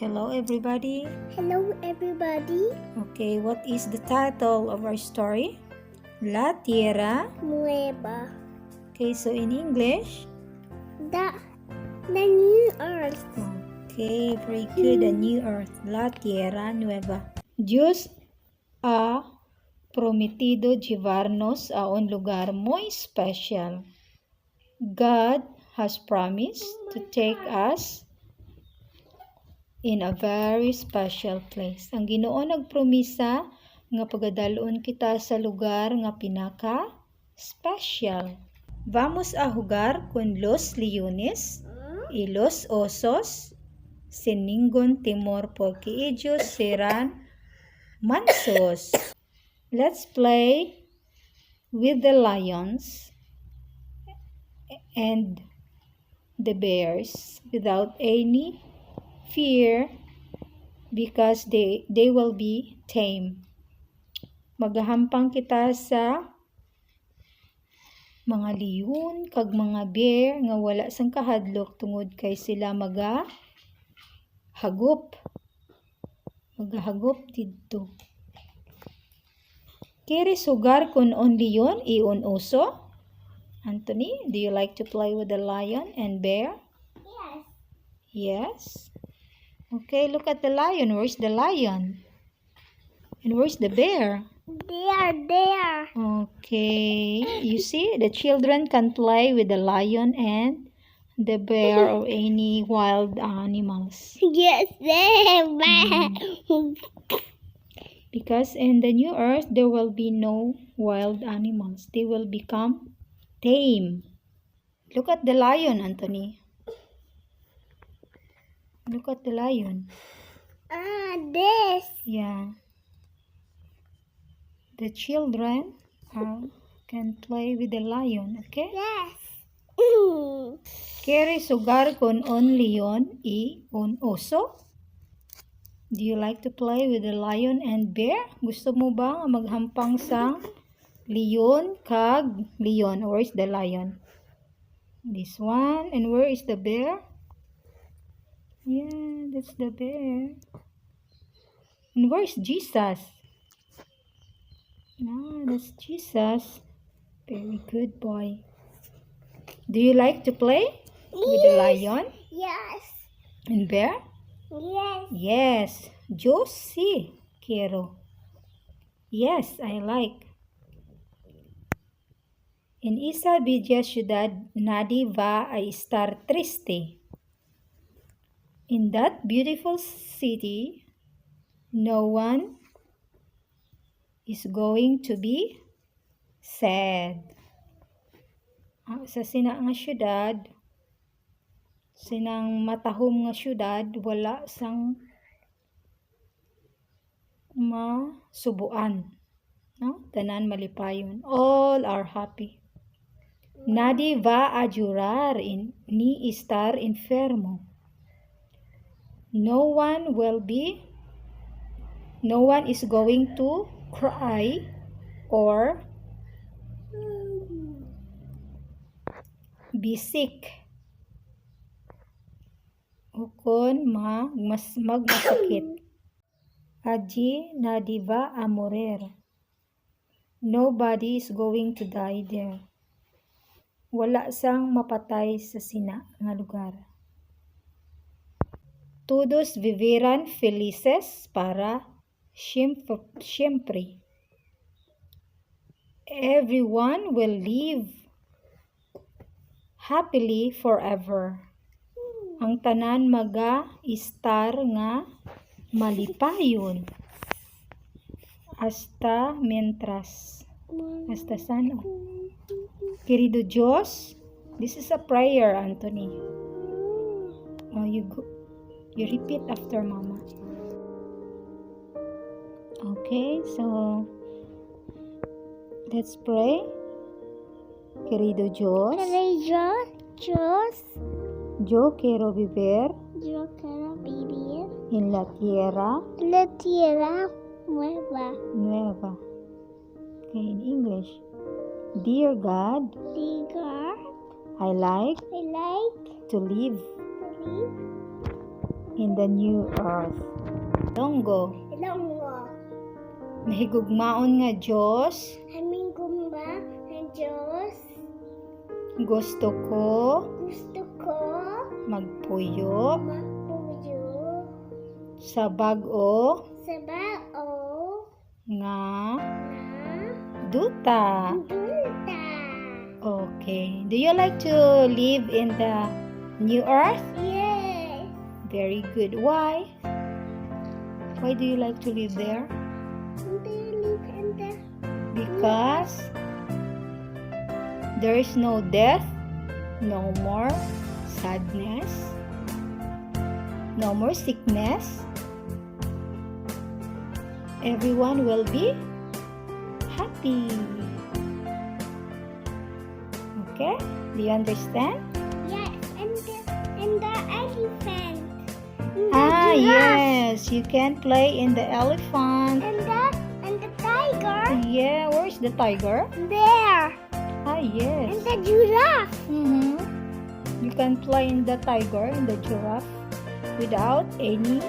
Hello everybody. Hello everybody. Okay, what is the title of our story? La Tierra Nueva. Okay, so in English? The new earth. Okay, very good. The new earth. La Tierra Nueva. Dios ha prometido llevarnos a un lugar muy especial. God has promised to take us in a very special place. Ang Ginoo nagpromisa nga pagadalon kita sa lugar nga pinaka special. Vamos a jugar con los leones y los osos sin ningún temor porque ellos serán mansos. Let's play with the lions and the bears without any fear because they will be tame. Magahampang kita sa mga leon kag mga bear nga wala sang kahadlok tungod kay sila magahagop didto. ¿Quieres jugar con un león y un oso? Anthony, do you like to play with the lion and bear? Yes. Yes. Okay, look at the lion. Where's the lion? And where's the bear? They are there. Okay. You see, the children can play with the lion and the bear or any wild animals. Yes, they Because in the new earth, there will be no wild animals. They will become tame. Look at the lion, Anthony. Look at the lion. This. Yeah. The children can play with the lion, okay? Yes. ¿Quieres jugar con un león y un oso? Do you like to play with the lion and bear? Gusto mo ba nga maghampang sa leon kag leon? Where is the lion? This one. And where is the bear? Yeah, that's the bear. And where's Jesus? Ah, that's Jesus. Very good boy. Do you like to play with the lion Yes. and bear? Yes. Yes. Yo sí quiero. Yes, I like. En esa bella ciudad nadie va a estar triste. In that beautiful city, no one is going to be sad. Sa sinang syudad, sinang matahom nga syudad, wala sang masubuan. No? Tanan malipayon. All are happy. Nadie va a llorar ni estar enfermo. No one is going to cry or be sick. O kung magmasakit. Allí nadie va a morir. Nobody is going to die there. Wala sang mapatay sa sina nga lugar. Todos vivirán felices para siempre. Everyone will live happily forever. Ang tanan maga-estar nga malipayon. Hasta saan? Querido Diyos, this is a prayer, Anthony. Oh, you repeat after Mama. Okay, so let's pray. Querido Diyos, yo quiero vivir Yo quiero vivir en la tierra nueva. Okay, in English. Dear God, I like I like to live to live in the new earth. Longgo. Longo. Mahigugmaon nga Diyos, Aming gumba ng Diyos. gusto ko Gusto ko magpuyo magpuyo sa bag-o sa bao nga na duta. dulta. Okay. Do you like to live in the new earth? Yes. Very good. Why? Why do you like to live there? They live in the Because there is no death, no more sadness, no more sickness. Everyone will be happy. Okay? Do you understand? yes, and the elephant. And the Ah, giraffe. yes. You can play in the elephant. And the tiger. Yeah, where's the tiger? There. Ah, yes. And the giraffe. Mm-hmm. You can play in the tiger and the giraffe without any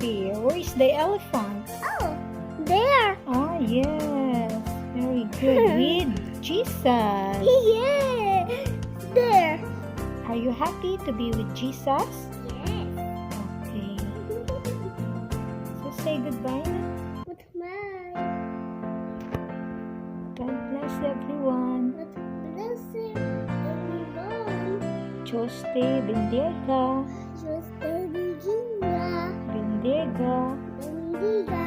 fear. Where is the elephant? Oh, there. Ah, yes. Very good. With Jesus. Yeah. There. Are you happy to be with Jesus? Yes. Okay. So say goodbye na. With my. God bless everyone. With blessing everyone. Diyos te bendiga. Just the beginning. Bendiga. Bendiga.